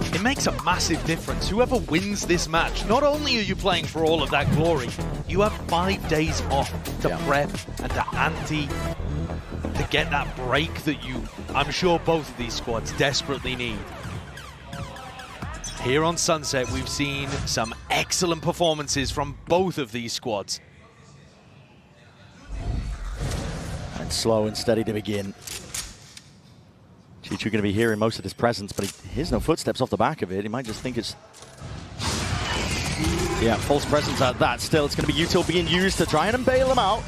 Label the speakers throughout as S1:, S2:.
S1: it makes a massive difference. Whoever wins this match, not only are you playing for all of that glory, you have 5 days off to prep and to ante, to get that break that I'm sure both of these squads desperately need. Here on Sunset, we've seen some excellent performances from both of these squads.
S2: And slow and steady to begin. Chichu going to be hearing most of his presence, but he hears no footsteps off the back of it. He might just think it's... Yeah, false presence at that. Still, it's going to be util being used to try and bail him out.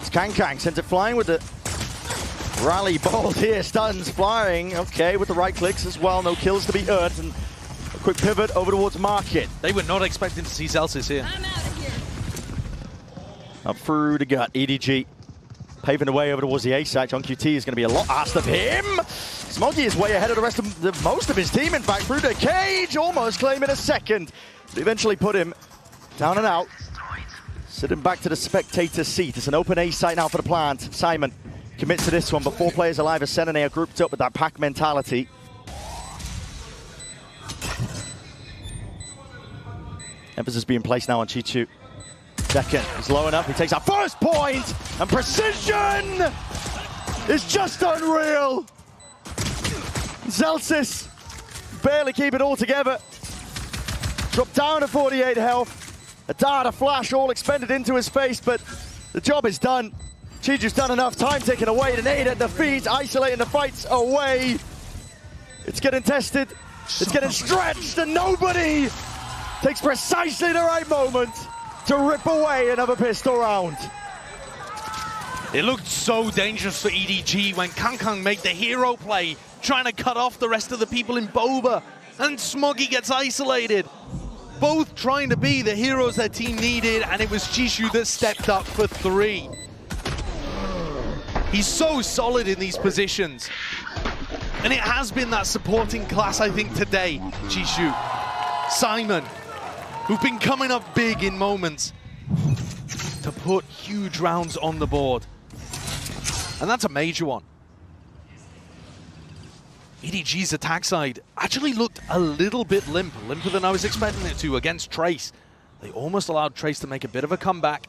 S2: It's Kang sends it flying with the rally bolt here. Stuns flying. Okay, with the right clicks as well. No kills to be earned. And a quick pivot over towards Market.
S1: They were not expecting to see Celsius here.
S3: I'm out of here.
S2: Up through the gut. EDG paving the way over towards the A site. John QT is going to be a lot asked of him. Smoggy is way ahead of the rest of most of his team, in fact, through the cage, almost claiming a second. But eventually put him down and out. Sitting back to the spectator seat. It's an open A site now for the plant. Simon commits to this one, but 4 players alive as SEN and they are grouped up with that pack mentality. Emphasis being placed now on Chichu. Second, he's low enough, he takes our first point, and precision is just unreal. Celsius barely keep it all together. Dropped down to 48 health. A dart, a flash, all expended into his face, but the job is done. Chiju's done enough, time taken away, the nade at the feet, isolating the fights away. It's getting tested, it's getting stretched, and nobody takes precisely the right moment to rip away another pistol round.
S1: It looked so dangerous for EDG when Kang made the hero play, trying to cut off the rest of the people in Boba, and Smoggy gets isolated. Both trying to be the heroes their team needed, and it was Chichu that stepped up for 3. He's so solid in these positions. And it has been that supporting class, I think, today. Chichu, Simon, who've been coming up big in moments to put huge rounds on the board. And that's a major one. EDG's attack side actually looked a little bit limper than I was expecting it to against Trace. They almost allowed Trace to make a bit of a comeback.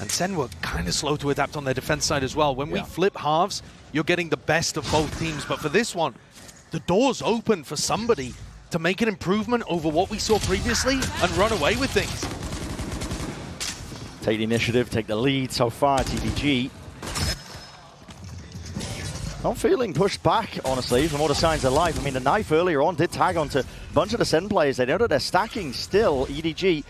S1: And SEN were kind of slow to adapt on their defense side as well. When we flip halves, you're getting the best of both teams. But for this one, the door's open for somebody to make an improvement over what we saw previously and run away with things.
S2: Take the initiative, take the lead so far, EDG. Not feeling pushed back, honestly, from all the signs of life. I mean, the knife earlier on did tag onto a bunch of the SEN players. They know that they're stacking still. EDG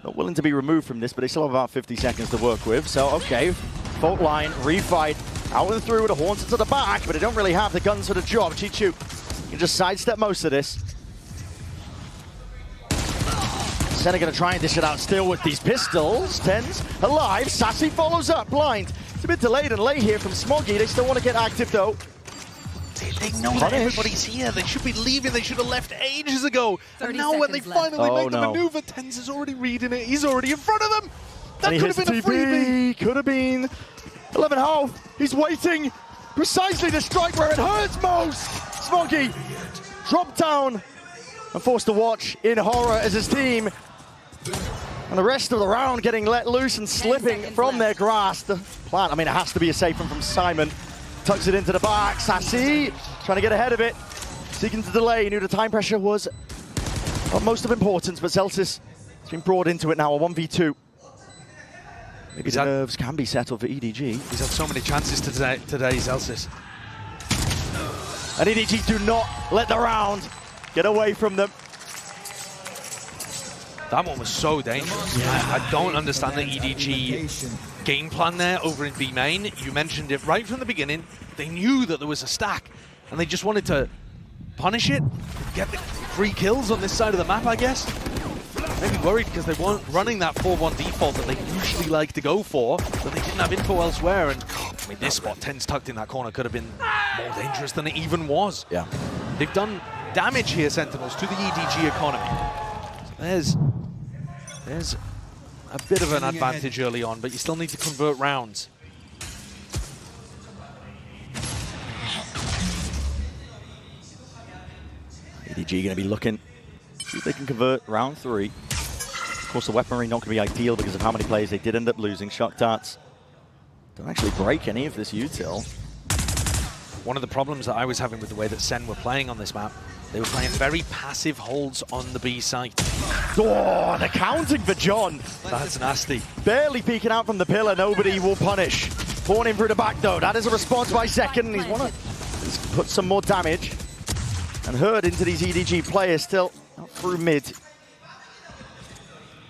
S2: not willing to be removed from this, but they still have about 50 seconds to work with. So, okay, fault line, refight, out and through with the Haunted to the back, but they don't really have the guns for the job. Chichu can just sidestep most of this. SEN are going to try and dish it out still with these pistols. Tens alive, Sassy follows up, blind. It's a bit delayed and late here from Smoggy. They still want to get active though.
S1: They know that everybody's here. They should be leaving. They should have left ages ago. And now when they finally make the maneuver, Tens is already reading it. He's already in front of them. That could have been a freebie.
S2: Could have been 11 half. He's waiting precisely to strike where it hurts most. Smoggy dropped down and forced to watch in horror as his team and the rest of the round getting let loose and slipping from their grasp. The plant, I mean, it has to be a safe one from Simon. Tucks it into the back. Sassy trying to get ahead of it. Seeking to delay. He knew the time pressure was of most of importance, but Celsius has been brought into it now, a 1v2. Maybe the nerves can be settled for EDG.
S1: He's had so many chances today, Celsius.
S2: And EDG do not let the round get away from them.
S1: That one was so dangerous. Yeah. I don't understand the EDG game plan there over in B main. You mentioned it right from the beginning. They knew that there was a stack, and they just wanted to punish it, get the 3 kills on this side of the map, I guess. Maybe worried because they weren't running that 4-1 default that they usually like to go for, but they didn't have info elsewhere. And I mean, this spot, Tens tucked in that corner, could have been more dangerous than it even was.
S2: Yeah,
S1: they've done damage here, Sentinels, to the EDG economy. So there's a bit of an advantage early on, but you still need to convert rounds.
S2: EDG going to be looking, see if they can convert round 3. Of course, the weaponry not going to be ideal because of how many players they did end up losing. Shock darts don't actually break any of this util.
S1: One of the problems that I was having with the way that SEN were playing on this map, they were playing very passive holds on the B site.
S2: Oh, the counting for John.
S1: That's nasty.
S2: Barely peeking out from the pillar, nobody will punish. Born in through the back though, that is a response by Second. He's want to put some more damage. And herd into these EDG players still out through mid.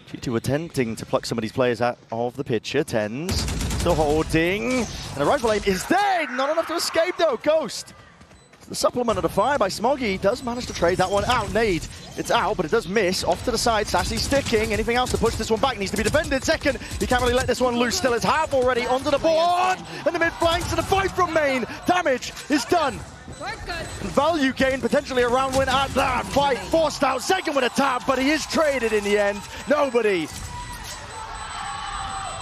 S2: G2 attempting to pluck some of these players out of the picture. Tens still holding. And the rifle aim is dead. Not enough to escape though. Ghost. The supplement of the fire by Smoggy does manage to trade that one out. Nade, it's out, but it does miss. Off to the side, Sassy sticking. Anything else to push this one back needs to be defended. Second, he can't really let this one loose. Still, it's half already onto the board. And the mid flanks and the fight from main. Damage is done. Value gain, potentially a round win at that fight. Forced out, Second with a tap, but he is traded in the end. Nobody.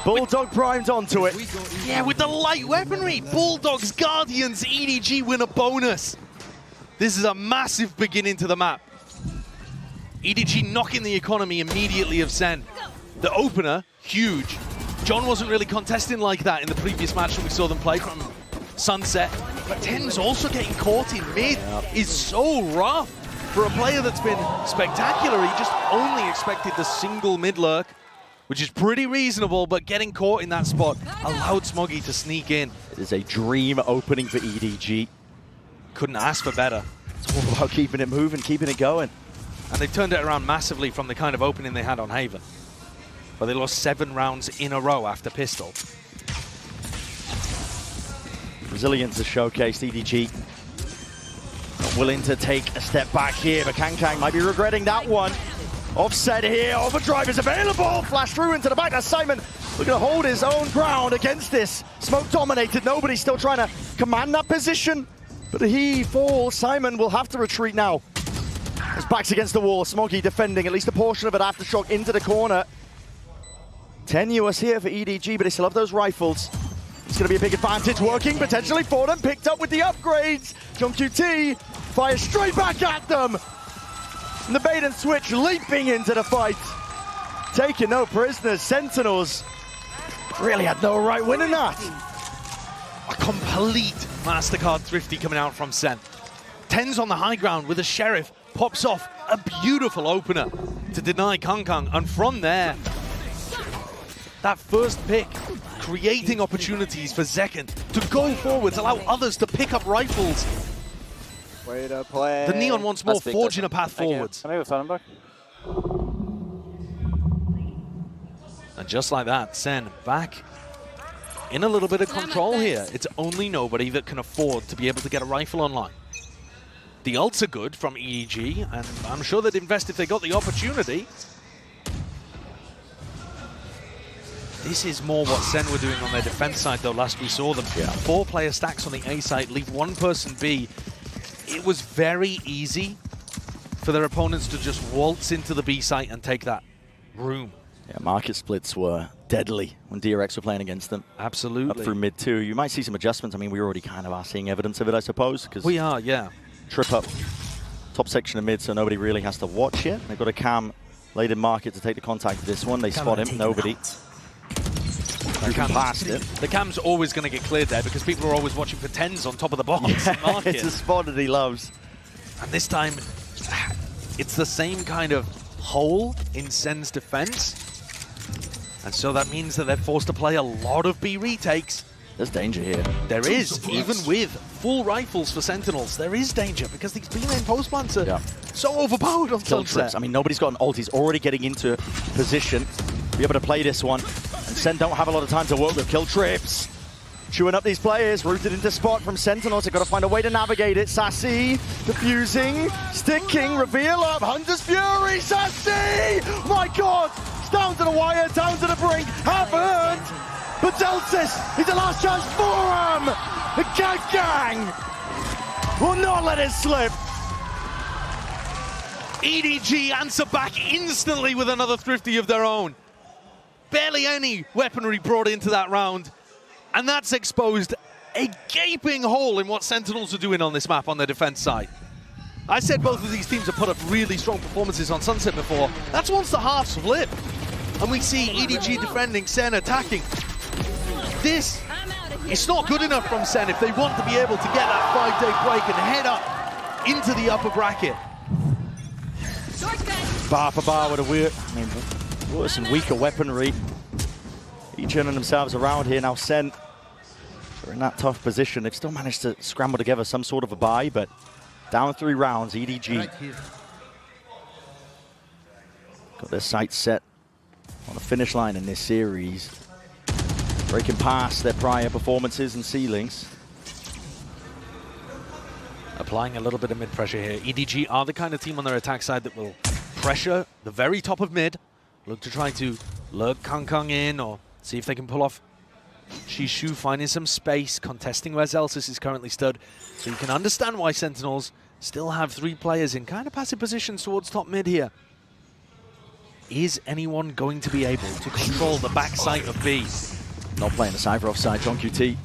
S2: Bulldog primed onto it.
S1: Yeah, with the light weaponry. Bulldogs, Guardians, EDG win a bonus. This is a massive beginning to the map. EDG knocking the economy immediately of SEN. The opener, huge. John wasn't really contesting like that in the previous match when we saw them play from Sunset. But Ten's also getting caught in mid is so rough for a player that's been spectacular. He just only expected the single mid lurk, which is pretty reasonable, but getting caught in that spot allowed Smoggy to sneak in.
S2: It is a dream opening for EDG.
S1: Couldn't ask for better.
S2: It's all about keeping it moving, keeping it going.
S1: And they've turned it around massively from the kind of opening they had on Haven, where they lost 7 rounds in a row after Pistol.
S2: Resilience is showcased. EDG not willing to take a step back here, but Kang might be regretting that one. Offset here, overdrive is available. Flash through into the back. Now Simon looking to hold his own ground against this. Smoke dominated, nobody's still trying to command that position. But he falls, Simon will have to retreat now. His back's against the wall, Smoggy defending at least a portion of it. Aftershock into the corner. Tenuous here for EDG, but they still have those rifles. It's going to be a big advantage working potentially for them. Picked up with the upgrades. John QT fires straight back at them. And the bait and switch leaping into the fight. Taking no prisoners. Sentinels really had no right winning that.
S1: A complete MasterCard thrifty coming out from SEN. Ten's on the high ground with a Sheriff. Pops off a beautiful opener to deny Kang. And from there, that first pick, creating opportunities for Zekken to go forwards, allow others to pick up rifles.
S3: Way to play.
S1: The Neon once more forging a path forwards.
S3: Can I go back?
S1: And just like that, SEN back in a little bit of control here. It's only nobody that can afford to be able to get a rifle online. The ults are good from EDG, and I'm sure they'd invest if they got the opportunity. This is more what SEN were doing on their defense side, though, last we saw them. 4-player stacks on the A side, leave one person B. It was very easy for their opponents to just waltz into the B site and take that room.
S2: Yeah, market splits were deadly when DRX were playing against them.
S1: Absolutely.
S2: Up through mid 2. You might see some adjustments. I mean, we already kind of are seeing evidence of it, I suppose.
S1: We are, yeah.
S2: Trip up top section of mid, so nobody really has to watch it. They've got a cam laid in market to take the contact of this one. They spot him, nobody.
S1: The cam's always going to get cleared there because people are always watching for Tens on top of the box.
S2: Yeah, it's a spot that he loves.
S1: And this time, it's the same kind of hole in SEN's defense. And so that means that they're forced to play a lot of B retakes.
S2: There's danger here.
S1: There is, even with full rifles for Sentinels, there is danger because these B-lane post plants are so overpowered on Sunset.
S2: I mean, nobody's got an ult. He's already getting into position. Be able to play this one. And Sen don't have a lot of time to work with. Kill trips. Chewing up these players. Rooted into spot from Sentinels. They've got to find a way to navigate it. Sassy. Diffusing. Sticking. Reveal up. Hunter's Fury. Sassy! My God! It's down to the wire. Down to the brink. Half earned. But Delsis is the last chance for him! The Gang will not let it slip!
S1: EDG answer back instantly with another thrifty of their own. Barely any weaponry brought into that round. And that's exposed a gaping hole in what Sentinels are doing on this map on their defense side. I said both of these teams have put up really strong performances on Sunset before. That's once the halves flip. And we see EDG defending, SEN attacking. This is not good enough from SEN if they want to be able to get that 5-day break and head up into the upper bracket.
S2: Bar for bar with worse and weaker weaponry. Each turning themselves around here. Now SEN are in that tough position. They've still managed to scramble together some sort of a buy, but down 3 rounds, EDG got their sights set on the finish line in this series, breaking past their prior performances and ceilings.
S1: Applying a little bit of mid pressure here. EDG are the kind of team on their attack side that will pressure the very top of mid, look to try to lurk Kang in or see if they can pull off Chishu, finding some space, contesting where Zelsis is currently stood. So you can understand why Sentinels still have 3 players in kind of passive positions towards top mid here. Is anyone going to be able to control the backside of B?
S2: Not playing the Cypher offside, John QT.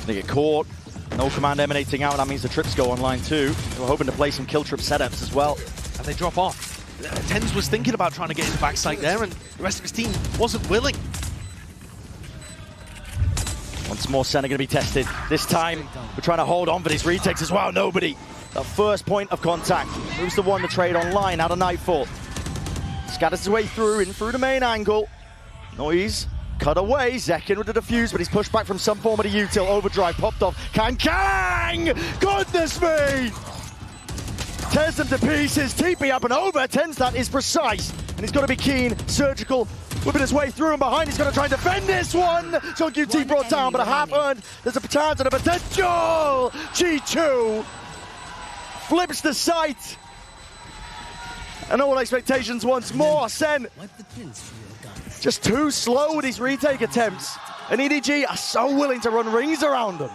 S2: They get caught. No command emanating out, that means the trips go online too. They were hoping to play some kill trip setups as well.
S1: And they drop off. TenZ was thinking about trying to get into backside there, and the rest of his team wasn't willing.
S2: Once more, SEN are going to be tested. This time, we're trying to hold on for these retakes as well. Nobody. The first point of contact. Who's the one to trade online out of Nightfall? Scatters his way through, in through the main angle. Noise. Cut away. Zekin with the defuse, but he's pushed back from some form of the util. Overdrive popped off. Kang! Goodness me! Tears them to pieces. TP up and over. TenZ that is precise. And he's got to be keen, surgical, whipping his way through and behind. He's going to try and defend this one. John QT brought down, but a half earned. There's a chance and a potential. G2 flips the sight. And all expectations once more. SEN just too slow with his retake attempts. And EDG are so willing to run rings around them.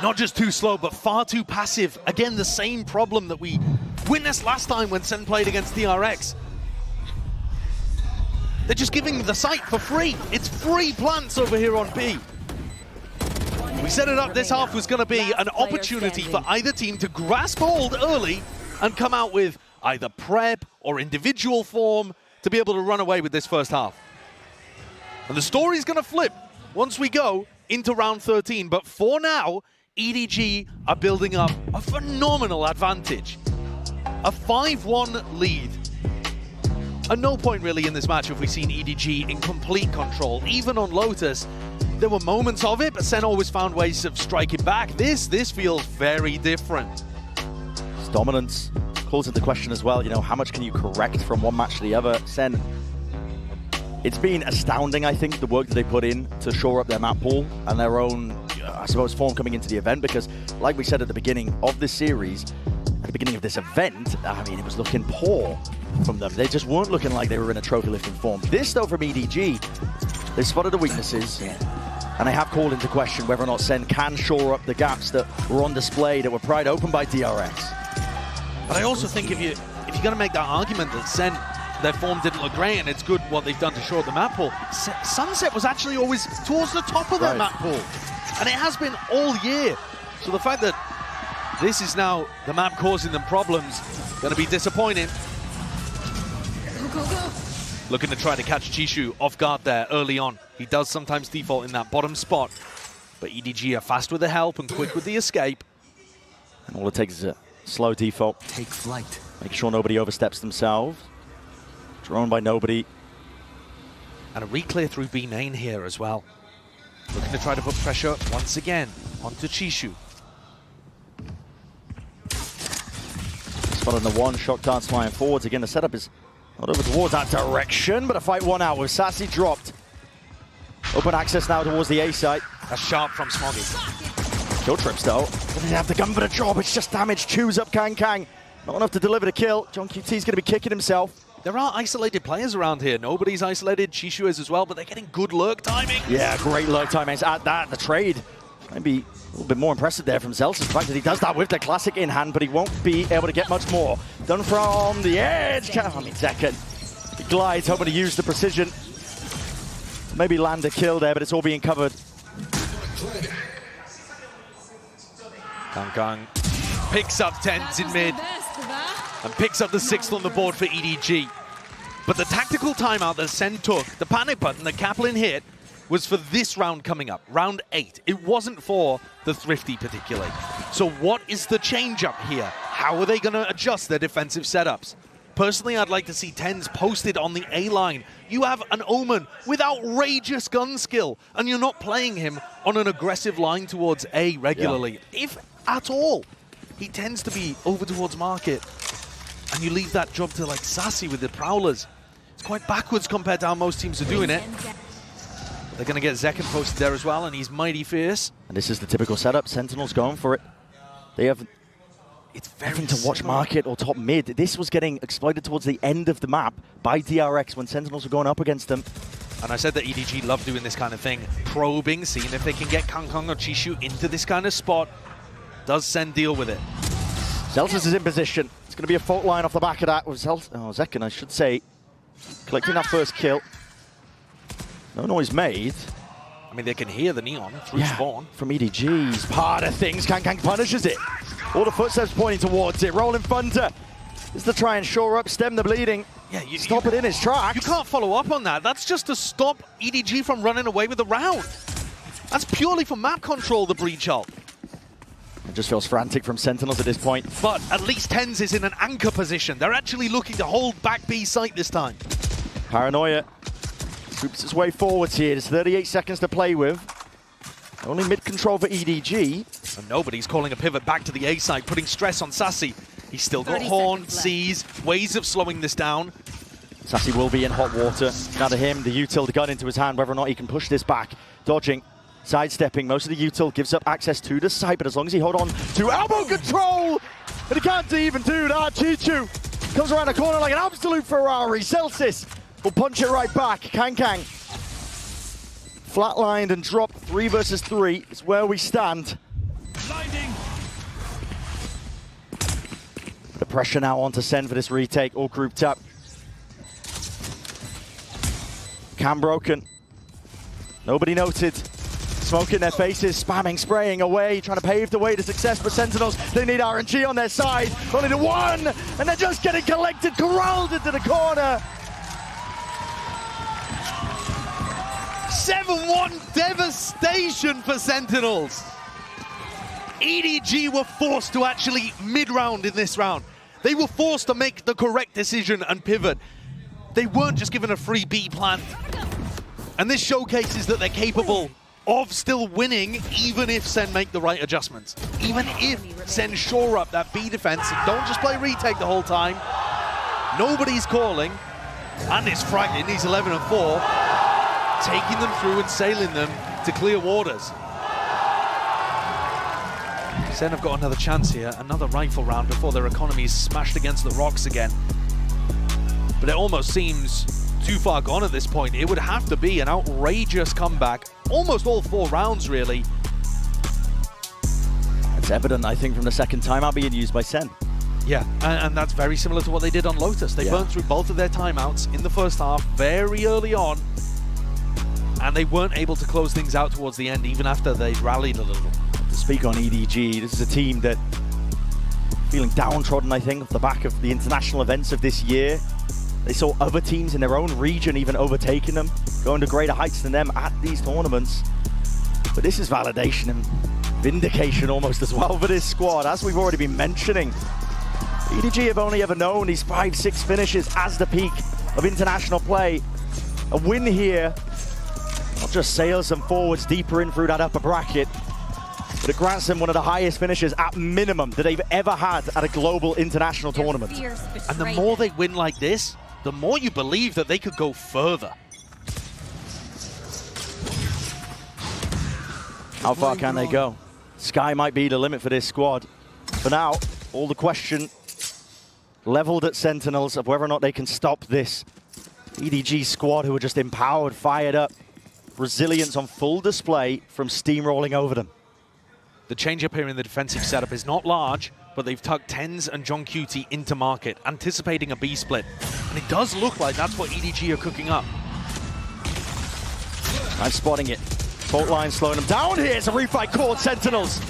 S1: Not just too slow, but far too passive. Again, the same problem that we witnessed last time when SEN played against TRX. They're just giving the site for free. It's free plants over here on B. We set it up, this half was going to be an opportunity for either team to grasp hold early and come out with either prep or individual form to be able to run away with this first half. And the story's going to flip once we go into round 13. But for now, EDG are building up a phenomenal advantage. A 5-1 lead. At no point really in this match have we seen EDG in complete control. Even on Lotus, there were moments of it, but SEN always found ways of striking back. This feels very different.
S2: His dominance calls into question as well. You know, how much can you correct from one match to the other? SEN, it's been astounding, I think, the work that they put in to shore up their map pool and their own, I suppose, form coming into the event, because like we said at the beginning of this series, at the beginning of this event, I mean, it was looking poor from them. They just weren't looking like they were in a trophy lifting form. This, though, from EDG, they spotted the weaknesses, and they have called into question whether or not SEN can shore up the gaps that were on display, that were pried open by DRX.
S1: But I also think if you're going to make that argument that SEN, their form didn't look great and it's good what they've done to shore up the map pool, Sunset was actually always towards the top of their map pool. And it has been all year. So the fact that this is now the map causing them problems, going to be disappointing. Looking to try to catch Chishu off guard there early on. He does sometimes default in that bottom spot. But EDG are fast with the help and quick with the escape.
S2: And all it takes is a slow default.
S4: Take flight.
S2: Make sure nobody oversteps themselves. Drone by nobody.
S1: And a re-clear through B main here as well. Looking to try to put pressure once again onto Chishu.
S2: Spotted the one, shock darts flying forwards. Again, the setup is not over towards that direction, but a fight won out with Sassy dropped. Open access now towards the A site.
S1: A sharp from Smoggy.
S2: Kill trips though. Doesn't have the gun for the drop, it's just damage. Chews up Kang. Not enough to deliver the kill. John QT's going to be kicking himself.
S1: There are isolated players around here. Nobody's isolated. Chishu is as well, but they're getting good lurk timing.
S2: Yeah, great lurk timing. At that, the trade. Maybe a little bit more impressive there from Zelsis. The fact that he does that with the classic in hand, but he won't be able to get much more. Done from the edge. I mean, Zekin. He glides, hoping to use the precision. Maybe land a kill there, but it's all being covered.
S1: Kang picks up 10s in mid and picks up the 6th on the board for EDG. But the tactical timeout that SEN took, the panic button that Kaplan hit, was for this round coming up, round 8. It wasn't for the Thrifty particularly. So what is the change up here? How are they going to adjust their defensive setups? Personally, I'd like to see 10s posted on the A line. You have an Omen with outrageous gun skill, and you're not playing him on an aggressive line towards A regularly, if at all. He tends to be over towards Market, and you leave that job to like Sassy with the Prowlers. It's quite backwards compared to how most teams are doing it. They're going to get Zekken posted there as well, and he's mighty fierce.
S2: And this is the typical setup. Sentinels going for it. They have nothing to watch Market or top mid. This was getting exploited towards the end of the map by DRX when Sentinels were going up against them.
S1: And I said that EDG love doing this kind of thing. Probing, seeing if they can get Kangkong or Chishu into this kind of spot. Does SEN deal with it?
S2: Zeltas is in position. It's going to be a fault line off the back of that with Zekken, I should say, collecting that first kill. No noise made.
S1: I mean, they can hear the neon through spawn.
S2: From EDG's part of things, Kang punishes it. All the footsteps pointing towards it. Rolling Thunder is to try and shore up, stem the bleeding.
S1: Yeah,
S2: stop it in its tracks.
S1: You can't follow up on that. That's just to stop EDG from running away with the round. That's purely for map control, the breach ult.
S2: It just feels frantic from Sentinels at this point.
S1: But at least 10s is in an anchor position. They're actually looking to hold back B site this time.
S2: Paranoia swoops its way forwards here. There's 38 seconds to play with. Only mid-control for EDG.
S1: And nobody's calling a pivot back to the A side, putting stress on Sassy. He's still got Horn, Seas, ways of slowing this down.
S2: Sassy will be in hot water. Now to him, the util, the gun into his hand, whether or not he can push this back. Dodging, sidestepping. Most of the util gives up access to the site, but as long as he hold on to elbow control, and he can't even do that. Chichu comes around the corner like an absolute Ferrari. Celsius will punch it right back. Kang flatlined and dropped. 3 versus 3 is where we stand.
S4: Blinding.
S2: The pressure now onto SEN for this retake, all grouped up. Cam broken. Nobody noted. Smoke in their faces, spamming, spraying away, trying to pave the way to success for Sentinels. They need RNG on their side. Only the one, and they're just getting collected, corralled into the corner.
S1: 7-1 devastation for Sentinels. EDG were forced to actually mid-round in this round. They were forced to make the correct decision and pivot. They weren't just given a free B plan. And this showcases that they're capable of still winning, even if SEN make the right adjustments. Even if SEN shore up that B defense and don't just play retake the whole time. Nobody's calling. And it's frightening, he's 11-4. Taking them through and sailing them to clear waters. SEN have got another chance here, another rifle round before their economy is smashed against the rocks again. But it almost seems too far gone at this point. It would have to be an outrageous comeback. Almost all 4 rounds, really.
S2: It's evident, I think, from the second timeout being used by SEN.
S1: Yeah, and that's very similar to what they did on Lotus. They burned through both of their timeouts in the first half very early on. And they weren't able to close things out towards the end, even after they'd rallied a little.
S2: To speak on EDG, this is a team that feeling downtrodden, I think, off the back of the international events of this year. They saw other teams in their own region even overtaking them, going to greater heights than them at these tournaments. But this is validation and vindication almost as well for this squad, as we've already been mentioning. EDG have only ever known these 5-6 finishes as the peak of international play. A win here not just sails them forwards deeper in through that upper bracket, but it grants them one of the highest finishes at minimum that they've ever had at a global international tournament.
S1: And the more they win like this, the more you believe that they could go further.
S2: How far can they go? Sky might be the limit for this squad. For now, all the question leveled at Sentinels of whether or not they can stop this EDG squad, who are just empowered, fired up. Resilience on full display from steamrolling over them.
S1: The change up here in the defensive setup is not large, but they've tucked 10s and John Cutie into Market, anticipating a B split. And it does look like that's what EDG are cooking up.
S2: I'm spotting it. Fault line slowing them down here. It's a refight called Sentinels.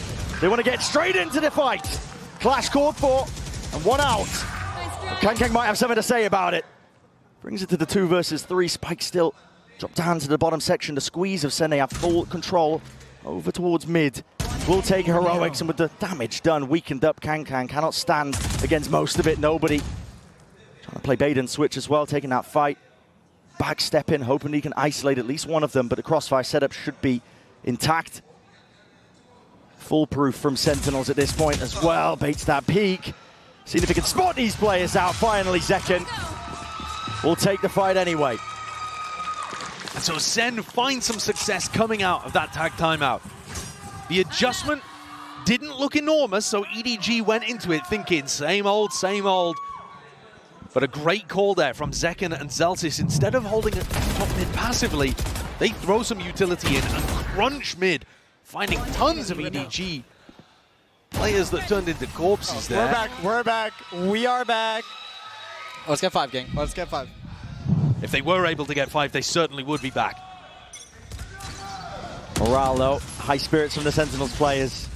S2: They want to get straight into the fight. Clash called for, and one out. Kankang might have something to say about it. Brings it to the 2 versus 3. Spike still drop down to the bottom section. The squeeze of Sen, they have full control over towards mid. Will take heroics, and with the damage done, weakened up Kankang cannot stand against most of it. Nobody. Trying to play bait and switch as well, taking that fight. Backstep in, hoping he can isolate at least one of them, but the crossfire setup should be intact. Foolproof from Sentinels at this point as well. Baits that peak. Seeing if he can spot these players out. Finally, Zekken will take the fight anyway.
S1: And so Sen finds some success coming out of that tag timeout. The adjustment didn't look enormous, so EDG went into it thinking same old, same old. But a great call there from Zekken and Zelsis. Instead of holding it top mid passively, they throw some utility in and crunch mid, finding tons of EDG players that turned into corpses there.
S3: We're back, we are back.
S4: Let's get 5, gang. Let's get 5.
S1: If they were able to get 5, they certainly would be back.
S2: Morale though, high spirits from the Sentinels players.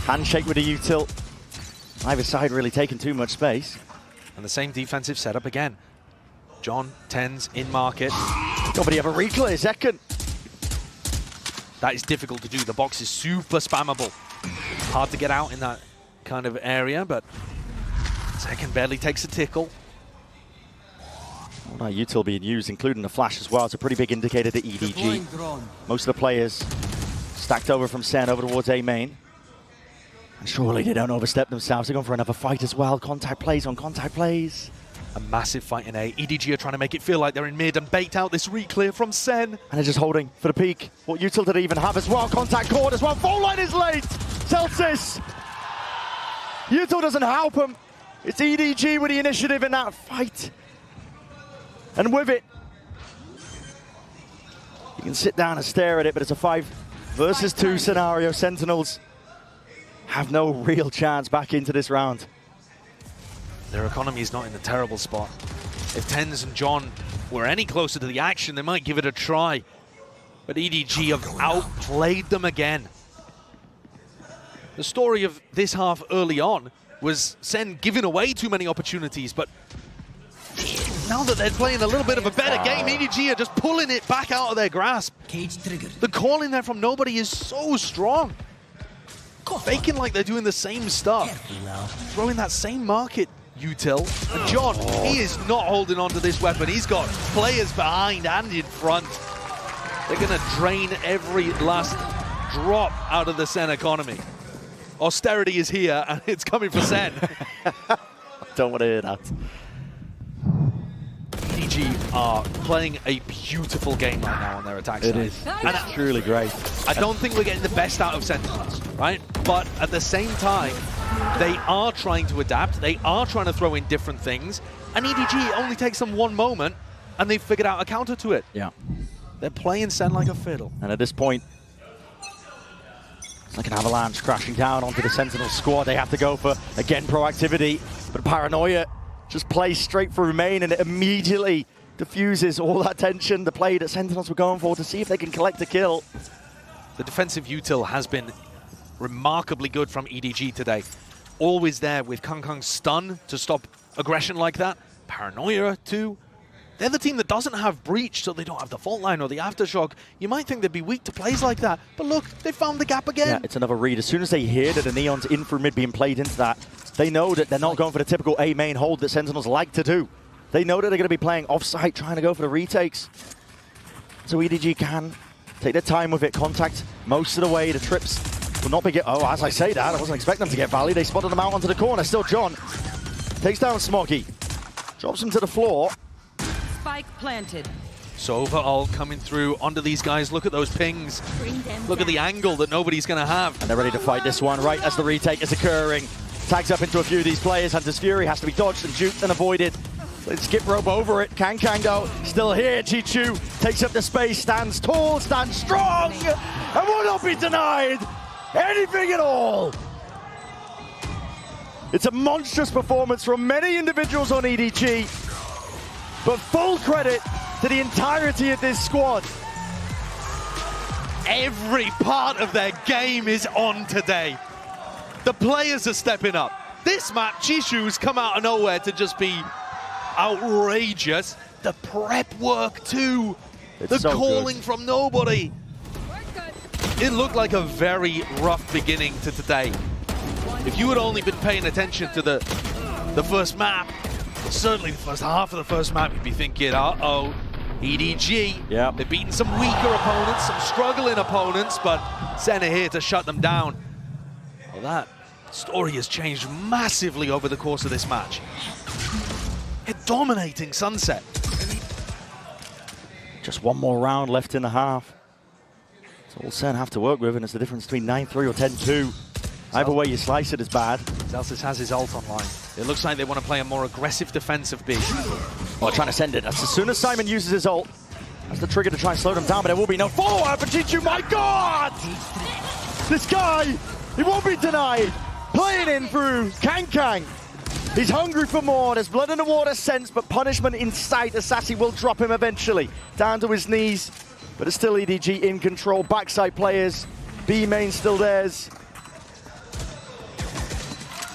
S2: Handshake with a util. Either side really taking too much space.
S1: And the same defensive setup again. John, Tens in market.
S2: Nobody ever reclear, Zekken.
S1: That is difficult to do. The box is super spammable. Hard to get out in that kind of area, but Zekken barely takes a tickle.
S2: Well, now util being used, including the flash as well. It's a pretty big indicator to EDG. Most of the players stacked over from Sen over towards A main. And surely they don't overstep themselves. They're going for another fight as well. Contact plays on contact plays.
S1: A massive fight in A. EDG are trying to make it feel like they're in mid and bait out this reclear from Sen.
S2: And they're just holding for the peak. What util did they even have as well? Contact cord as well. Full line is late. Celsius. Util doesn't help him. It's EDG with the initiative in that fight. And with it, you can sit down and stare at it, but it's a 5 versus 2 scenario. Sentinels have no real chance back into this round.
S1: Their economy is not in a terrible spot. If Tens and John were any closer to the action, they might give it a try. But EDG have outplayed them again. The story of this half early on was Sen giving away too many opportunities, but now that they're playing a little bit of a better game, EDG are just pulling it back out of their grasp. The call in there from nobody is so strong. Faking like they're doing the same stuff. Throwing that same market util. And John, he is not holding on to this weapon. He's got players behind and in front. They're going to drain every last drop out of the Sen economy. Austerity is here, and it's coming for Sen.
S2: Don't want to hear that.
S1: EDG are playing a beautiful game right now on their attack side.
S2: It is. And it's truly great.
S1: I don't think we're getting the best out of Sentinels, right? But at the same time, they are trying to adapt. They are trying to throw in different things. And EDG only takes them one moment, and they've figured out a counter to it.
S2: Yeah.
S1: They're playing Sen like a fiddle.
S2: And at this point, it's like an avalanche crashing down onto the Sentinel squad. They have to go for, again, proactivity. But Paranoia just plays straight through main, and it immediately diffuses all that tension, the play that Sentinels were going for to see if they can collect a kill.
S1: The defensive util has been remarkably good from EDG today. Always there with Kankang's stun to stop aggression like that. Paranoia too. They're the team that doesn't have breach, so they don't have the fault line or the aftershock. You might think they'd be weak to plays like that, but look, they found the gap again.
S2: Yeah, it's another read. As soon as they hear that the Neon's in through mid being played into that, they know that they're not going for the typical A main hold that Sentinels like to do. They know that they're going to be playing off-site, trying to go for the retakes. So EDG can take their time with it, contact most of the way. The trips will not be oh, as I say that, I wasn't expecting them to get Valley. They spotted them out onto the corner. Still John takes down Smoggy, drops him to the floor.
S5: Spike planted.
S1: So overall coming through onto these guys. Look at those pings. Look at the angle that nobody's going to have.
S2: And they're ready to fight this one right as the retake is occurring. Tags up into a few of these players. Hunter's Fury has to be dodged and juked and avoided. Let's skip rope over it. Kankang though, still here. Chichu takes up the space, stands tall, stands strong, and will not be denied anything at all. It's a monstrous performance from many individuals on EDG, but full credit to the entirety of this squad.
S1: Every part of their game is on today. The players are stepping up. This map, Jishu's come out of nowhere to just be outrageous. The prep work too. The
S2: so
S1: calling
S2: good
S1: from nobody. It looked like a very rough beginning to today. If you had only been paying attention to the first map, certainly the first half of the first map, you'd be thinking, uh-oh, EDG.
S2: Yep.
S1: They've beaten some weaker opponents, some struggling opponents, but SEN are here to shut them down. Well, that story has changed massively over the course of this match. They're dominating Sunset.
S2: Just one more round left in the half. That's all SEN have to work with, and it's the difference between 9-3 or 10-2. Either way you slice it is bad.
S1: Zelsis has his ult online. It looks like they want to play a more aggressive defensive B.
S2: Oh, trying to send it. As soon as Simon uses his ult, that's the trigger to try and slow them down, but there will be no follow-up for Chichu. My God! This guy, he won't be denied. Playing in through Kang. He's hungry for more. There's blood in the water sense, but punishment in sight. Assassi will drop him eventually. Down to his knees, but it's still EDG in control. Backside players, B main still theirs.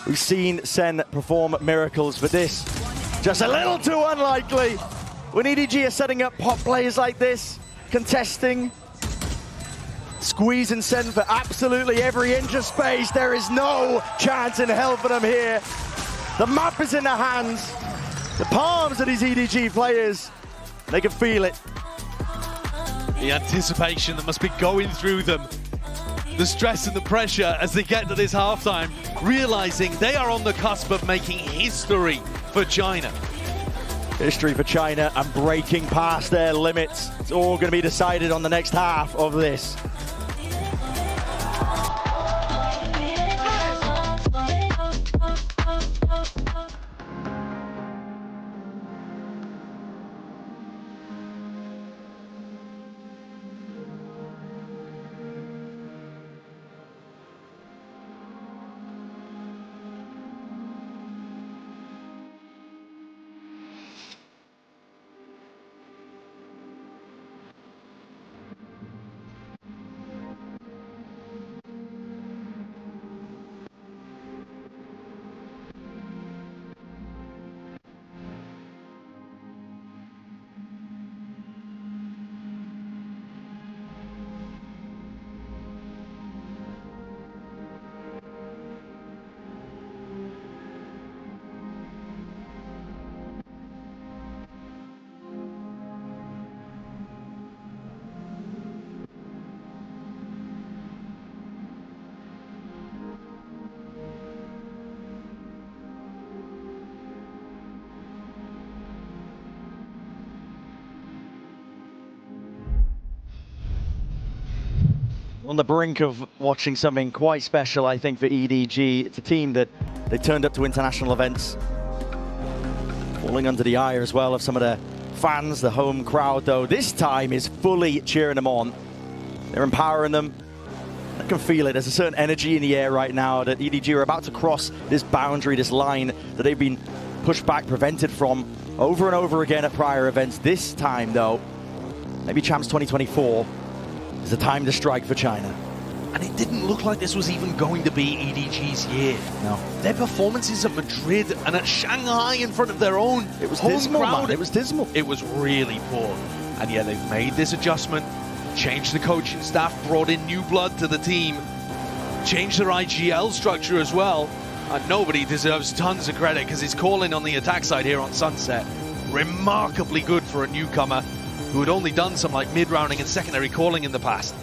S2: We've seen SEN perform miracles, but this, just a little too unlikely. When EDG are setting up pop players like this, contesting, squeezing SEN for absolutely every inch of space, there is no chance in hell for them here. The map is in their hands, the palms of these EDG players, they can feel it.
S1: The anticipation that must be going through them. The stress and the pressure as they get to this halftime, realizing they are on the cusp of making history for China.
S2: History for China and breaking past their limits. It's all going to be decided on the next half of this. On the brink of watching something quite special, I think, for EDG. It's a team that they turned up to international events, falling under the ire as well of some of the fans, the home crowd, though. This time is fully cheering them on. They're empowering them. I can feel it. There's a certain energy in the air right now that EDG are about to cross this boundary, this line that they've been pushed back, prevented from over and over again at prior events. This time, though, maybe Champs 2024, is the time to strike for China.
S1: And it didn't look like this was even going to be EDG's year.
S2: No.
S1: Their performances at Madrid and at Shanghai in front of their own
S2: It was
S1: home
S2: dismal,
S1: crowd.
S2: man. It was dismal.
S1: It was really poor. And yeah, they've made this adjustment, changed the coaching staff, brought in new blood to the team, changed their IGL structure as well. And nobody deserves tons of credit because he's calling on the attack side here on Sunset. Remarkably good for a newcomer who had only done some like mid-rounding and secondary calling in the past.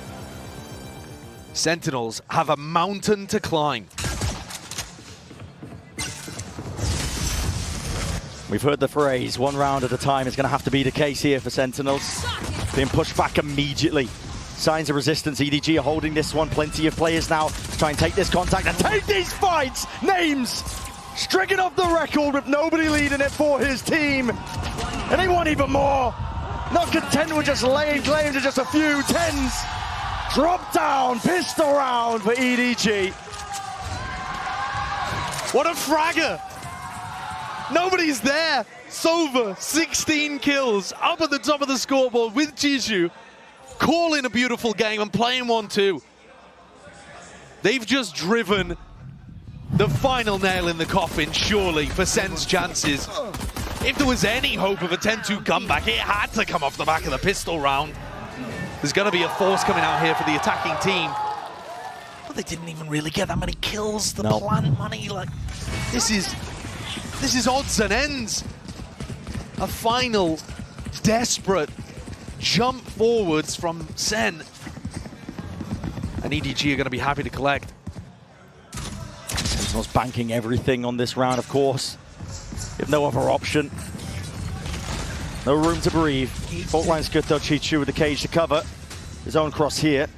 S1: Sentinels have a mountain to climb.
S2: We've heard the phrase, one round at a time is going to have to be the case here for Sentinels. Being pushed back immediately. Signs of resistance, EDG are holding this one. Plenty of players now to try and take this contact and take these fights. Names stricken off the record with nobody leading it for his team. And they want even more. Not content with just laying claim to just a few tens. Drop down, pistol round for EDG.
S1: What a fragger! Nobody's there. Sova, 16 kills, up at the top of the scoreboard with Jishu, calling a beautiful game and playing 1-2. They've just driven the final nail in the coffin, surely, for Sen's chances. If there was any hope of a 10-2 comeback, it had to come off the back of the pistol round. There's going to be a force coming out here for the attacking team. But they didn't even really get that many kills. The plant money, like, this is odds and ends. A final desperate jump forwards from Sen. And EDG are going to be happy to collect.
S2: Sentinels banking everything on this round, of course. If no other option. No room to breathe. Fault line's good though, Chichu with the cage to cover. His own cross here.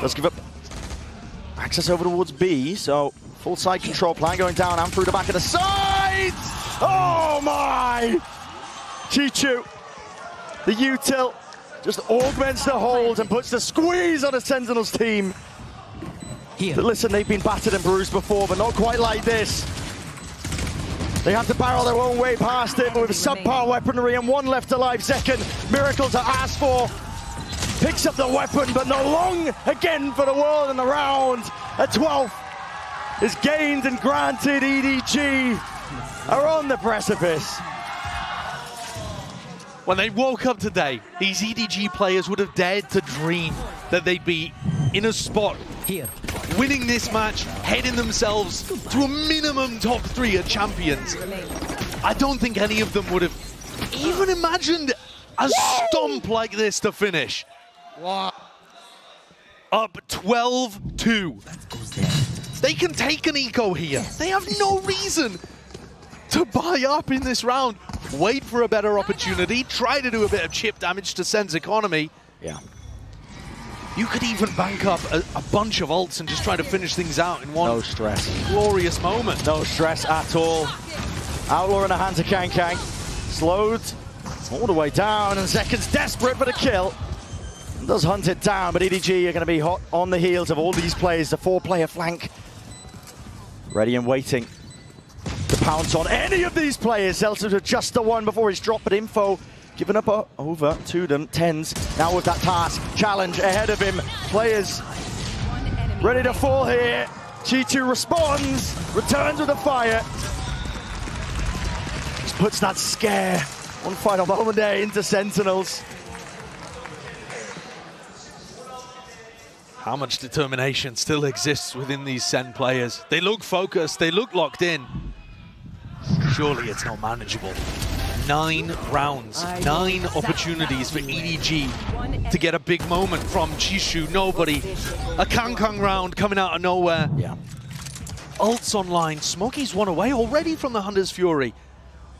S2: Let's give up access over towards B, so full side control plan going down and through the back of the sides! Oh my! Chichu, the util, just augments the hold and puts the squeeze on the Sentinels team. But listen, they've been battered and bruised before, but not quite like this. They have to barrel their own way past it, but with subpar weaponry and one left alive second. Miracle to ask for. Picks up the weapon, but not long again for the world and the round. A 12th is gained and granted. EDG are on the precipice.
S1: When they woke up today, these EDG players would have dared to dream that they'd be in a spot here, winning this match, heading themselves to a minimum top 3 at Champions. I don't think any of them would have even imagined a stomp like this to finish. Wow. Up 12-2. They can take an eco here. They have no reason to buy up in this round. Wait for a better opportunity, try to do a bit of chip damage to Sen's economy.
S2: Yeah.
S1: You could even bank up a bunch of ults and just try to finish things out in one
S2: no stress.
S1: Glorious moment.
S2: No stress at all. Outlaw in the hands of Kang Kang. Slowed all the way down, and Zekin's desperate for the kill. Does hunt it down, but EDG are going to be hot on the heels of all these players. The 4-player flank. Ready and waiting to pounce on any of these players. Zelda with just the one before he's dropped, but info given up over to them. Tens now with that task. Challenge ahead of him. Players ready to fall here. G2 responds, returns with a fire. Just puts that scare, one final moment there, into Sentinels.
S1: How much determination still exists within these Sen players. They look focused, they look locked in. Surely it's not manageable. 9 rounds, 9 opportunities for EDG to get a big moment from Chishu. Nobody. A Kang Kang round coming out of nowhere.
S2: Yeah.
S1: Ults online. Smokey's one away already from the Hunter's Fury.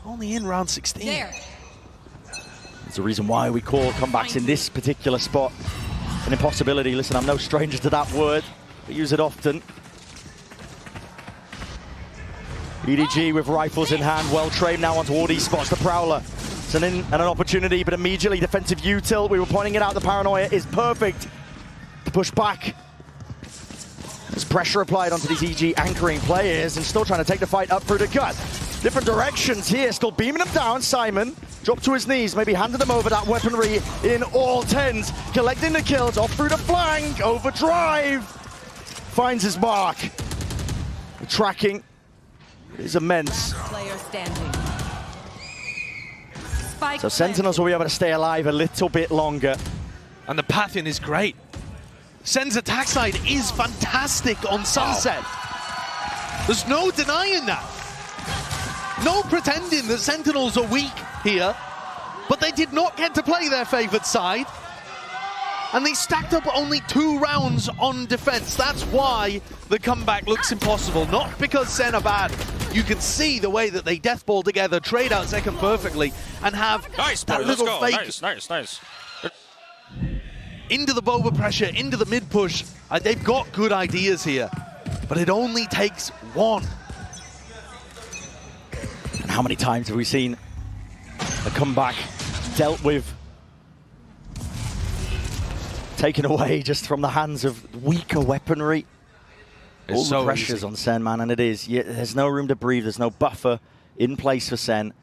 S1: Only in round 16.
S2: There's a reason why we call comebacks in this particular spot an impossibility. Listen, I'm no stranger to that word. I use it often. EDG with rifles in hand, well trained now onto all these spots. The Prowler, it's an in and an opportunity, but immediately defensive util. We were pointing it out, the paranoia is perfect to push back. There's pressure applied onto these EDG anchoring players and still trying to take the fight up through the gut. Different directions here, still beaming them down. Simon dropped to his knees, maybe handed them over that weaponry in all 10s. Collecting the kills off through the flank, overdrive. Finds his mark. The tracking is immense.
S5: Player standing.
S2: So Sentinels will be able to stay alive a little bit longer.
S1: And the pathing is great. Sen's attack side is fantastic on Sunset. There's no denying that. No pretending that Sentinels are weak here, but they did not get to play their favored side. And they stacked up only 2 rounds on defense. That's why the comeback looks impossible. Not because Sen are bad. You can see the way that they deathball together, trade out second perfectly, and have that little fake.
S3: Nice.
S1: Into the Boba pressure, into the mid push. They've got good ideas here, but it only takes one.
S2: And how many times have we seen a comeback dealt with, taken away just from the hands of weaker weaponry?
S1: It's
S2: all
S1: so
S2: the pressures
S1: easy
S2: on Sen, man, and it is. Yeah, there's no room to breathe. There's no buffer in place for Sen.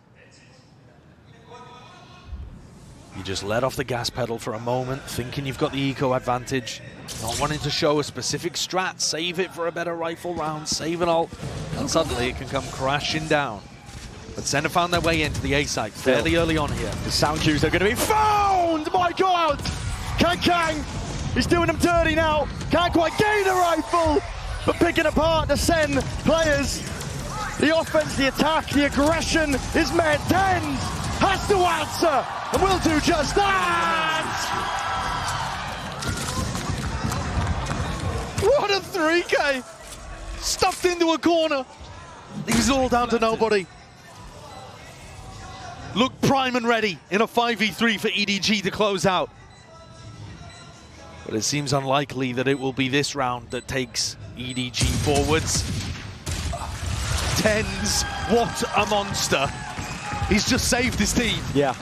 S1: You just let off the gas pedal for a moment, thinking you've got the eco advantage, not wanting to show a specific strat, save it for a better rifle round, save it all, and suddenly it can come crashing down. But SEN have found their way into the A site fairly early on here.
S2: The sound cues are going to be found! My God! Kang! He's doing them dirty now. Can't quite gain the rifle, but picking apart the SEN players. The offense, the attack, the aggression is met. Tens has to answer, and will do just that!
S1: What a 3K! Stuffed into a corner. He's all down to nobody. Look prime and ready in a 5v3 for EDG to close out. But it seems unlikely that it will be this round that takes EDG forwards. Tens, what a monster. He's just saved his team.
S2: Yeah.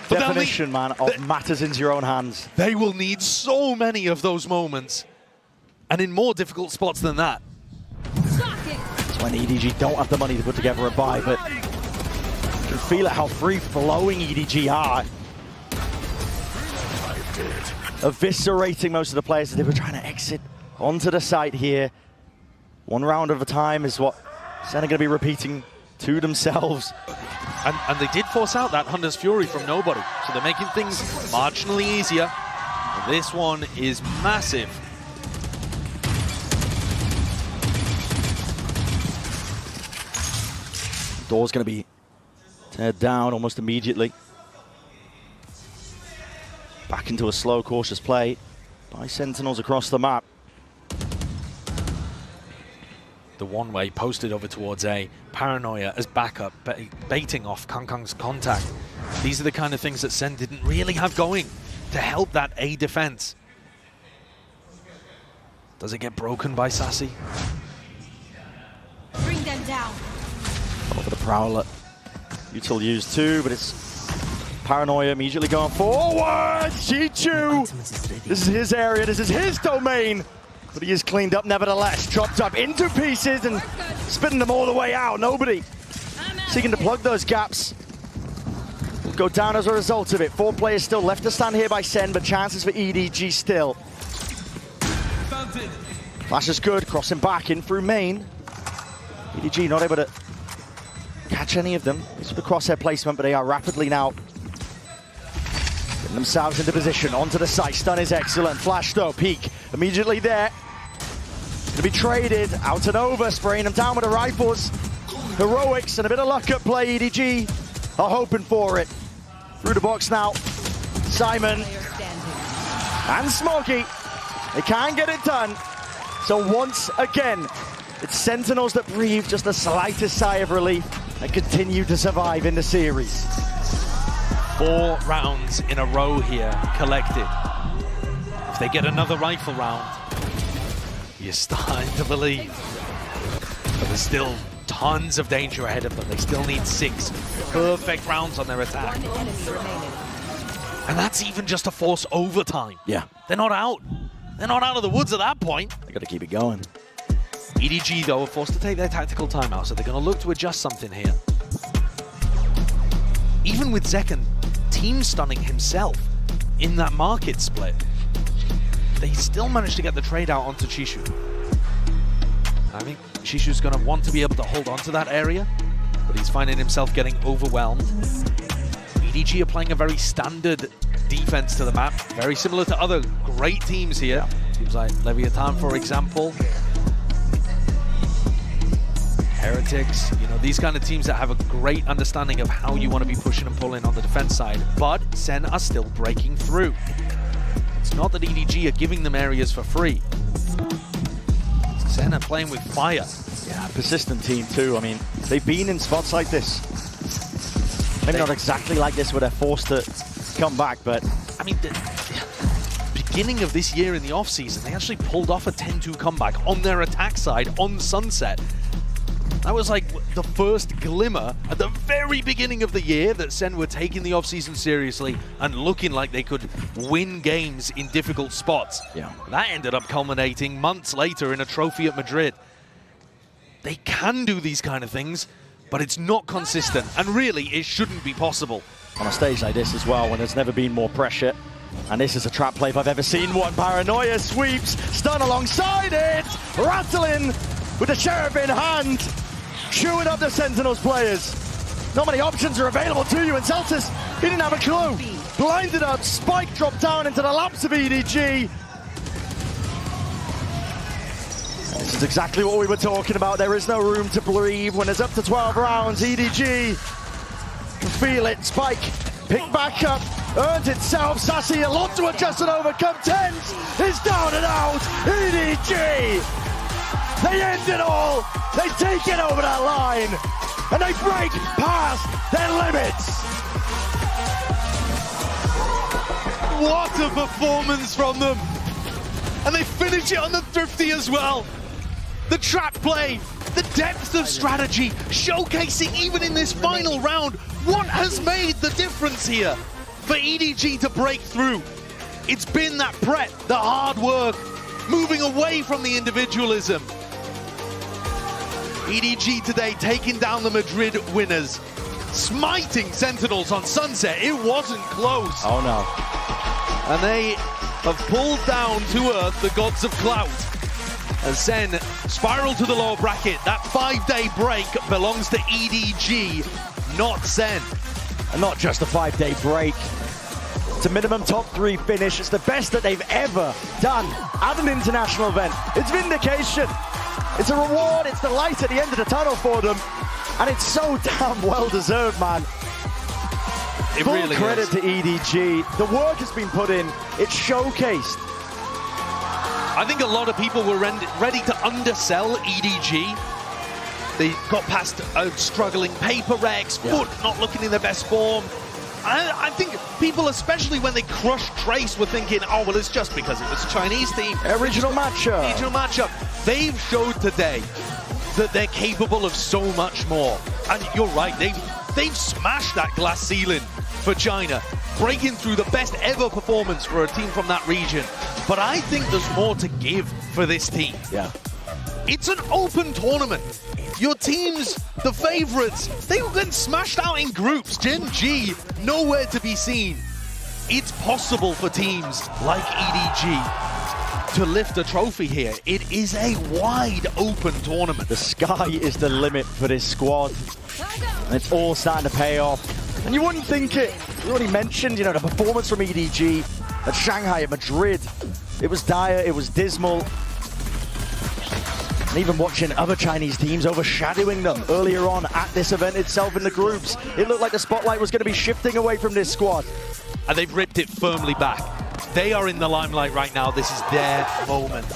S1: But
S2: Definition, man, of matters into your own hands.
S1: They will need so many of those moments. And in more difficult spots than that.
S2: It's when EDG don't have the money to put together a buy, but you can feel it how free-flowing EDG are. Eviscerating most of the players that they were trying to exit onto the site here. One round at a time is what SEN are going to be repeating to themselves.
S1: And they did force out that Hunter's Fury from nobody. So they're making things marginally easier. And this one is massive.
S2: Door's going to be teared down almost immediately. Back into a slow, cautious play by Sentinels across the map.
S1: The one-way posted over towards A. Paranoia as backup, baiting off Kang's contact. These are the kind of things that SEN didn't really have going to help that A defense. Does it get broken by Sassy?
S5: Bring them down.
S2: Over the Prowler. Util used too, but it's Paranoia immediately going forward. Chichu! This is his area, this is his domain. But he is cleaned up nevertheless. Chopped up into pieces and spitting them all the way out. Nobody seeking to plug those gaps. Will go down as a result of it. 4 players still left to stand here by SEN, but chances for EDG still. Flash is good, crossing back in through main. EDG not able to catch any of them. This is the crosshair placement, but they are rapidly now getting themselves into position. Onto the site, stun is excellent. Flash though, peek immediately there. To be traded out and over, spraying them down with the rifles. Heroics and a bit of luck at play. EDG are hoping for it. Through the box now. Simon and Smokey. They can't get it done. So once again, it's Sentinels that breathe just the slightest sigh of relief and continue to survive in the series.
S1: 4 rounds in a row here collected. If they get another rifle round, you're starting to believe. But there's still tons of danger ahead of them. They still need 6 perfect rounds on their attack. And that's even just to force overtime.
S2: Yeah.
S1: They're not out. They're not out of the woods at that point.
S2: They got to keep it going.
S1: EDG, though, are forced to take their tactical timeout, so they're going to look to adjust something here. Even with Zekken team stunning himself in that market split, they still managed to get the trade out onto Chishu. I think Chishu's going to want to be able to hold on to that area, but he's finding himself getting overwhelmed. EDG are playing a very standard defense to the map, very similar to other great teams here. Teams like Leviathan, for example. Heretics, you know, these kind of teams that have a great understanding of how you want to be pushing and pulling on the defense side, but SEN are still breaking through. It's not that EDG are giving them areas for free. SEN are playing with fire.
S2: Yeah, persistent team too. I mean, they've been in spots like this. Maybe not exactly like this where they're forced to come back, but...
S1: I mean, the beginning of this year in the offseason, they actually pulled off a 10-2 comeback on their attack side on Sunset. That was like the first glimmer at the very beginning of the year that SEN were taking the offseason seriously and looking like they could win games in difficult spots.
S2: Yeah.
S1: That ended up culminating months later in a trophy at Madrid. They can do these kind of things, but it's not consistent, and really it shouldn't be possible.
S2: on a stage like this as well, when there's never been more pressure. And this is a trap play if I've ever seen one. Paranoia sweeps, stun alongside it, rattling with the Sheriff in hand, chewing up the Sentinels players. Not many options are available to you, and Celtis, he didn't have a clue. Blinded up, Spike dropped down into the laps of EDG. This is exactly what we were talking about. There is no room to breathe when it's up to 12 rounds. EDG can feel it. Spike picked back up, earned itself. Sassy, a lot to adjust and overcome. Tens is down and out. EDG, they end it all. They take it over that line, and they break past their limits.
S1: What a performance from them! And they finish it on the thrifty as well. The trap play, the depth of strategy, showcasing even in this final round what has made the difference here for EDG to break through. It's been that prep, the hard work, moving away from the individualism. EDG today taking down the Madrid winners, smiting Sentinels on Sunset. It wasn't close.
S2: Oh no.
S1: And they have pulled down to earth the gods of clout. As SEN spiral to the lower bracket, that 5-day break belongs to EDG, not SEN.
S2: And not just a 5-day break. It's a minimum top 3 finish. It's the best that they've ever done at an international event. It's vindication. It's a reward. It's the light at the end of the tunnel for them. And it's so damn well deserved, man.
S1: It
S2: Full
S1: really
S2: credit
S1: is.
S2: to EDG. The work has been put in. It's showcased.
S1: I think a lot of people were ready to undersell EDG. They got past a struggling Paper Rex, Foot not looking in their best form. I think people, especially when they crushed Trace, were thinking, oh, well, it's just because it was a Chinese team.
S2: Regional matchup.
S1: Regional matchup. They've showed today that they're capable of so much more. And you're right, they've smashed that glass ceiling for China, breaking through the best ever performance for a team from that region. But I think there's more to give for this team.
S2: Yeah.
S1: It's an open tournament. Your teams, the favorites, they were getting smashed out in groups. Gen G, nowhere to be seen. It's possible for teams like EDG to lift a trophy here. It is a wide open tournament.
S2: The sky is the limit for this squad. And it's all starting to pay off. And you wouldn't think it. We already mentioned, you know, the performance from EDG at Shanghai, at Madrid. It was dire, it was dismal. And even watching other Chinese teams overshadowing them earlier on at this event itself in the groups, it looked like the spotlight was going to be shifting away from this squad.
S1: And they've ripped it firmly back. They are in the limelight right now. This is their moment.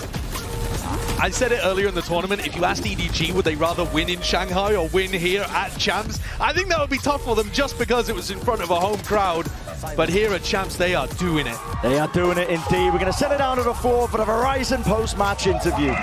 S1: I said it earlier in the tournament, if you asked EDG, would they rather win in Shanghai or win here at Champs? I think that would be tough for them just because it was in front of a home crowd. But here at Champs, they are doing it.
S2: They are doing it indeed. We're going to set it down at a 4 for the Verizon post-match interview.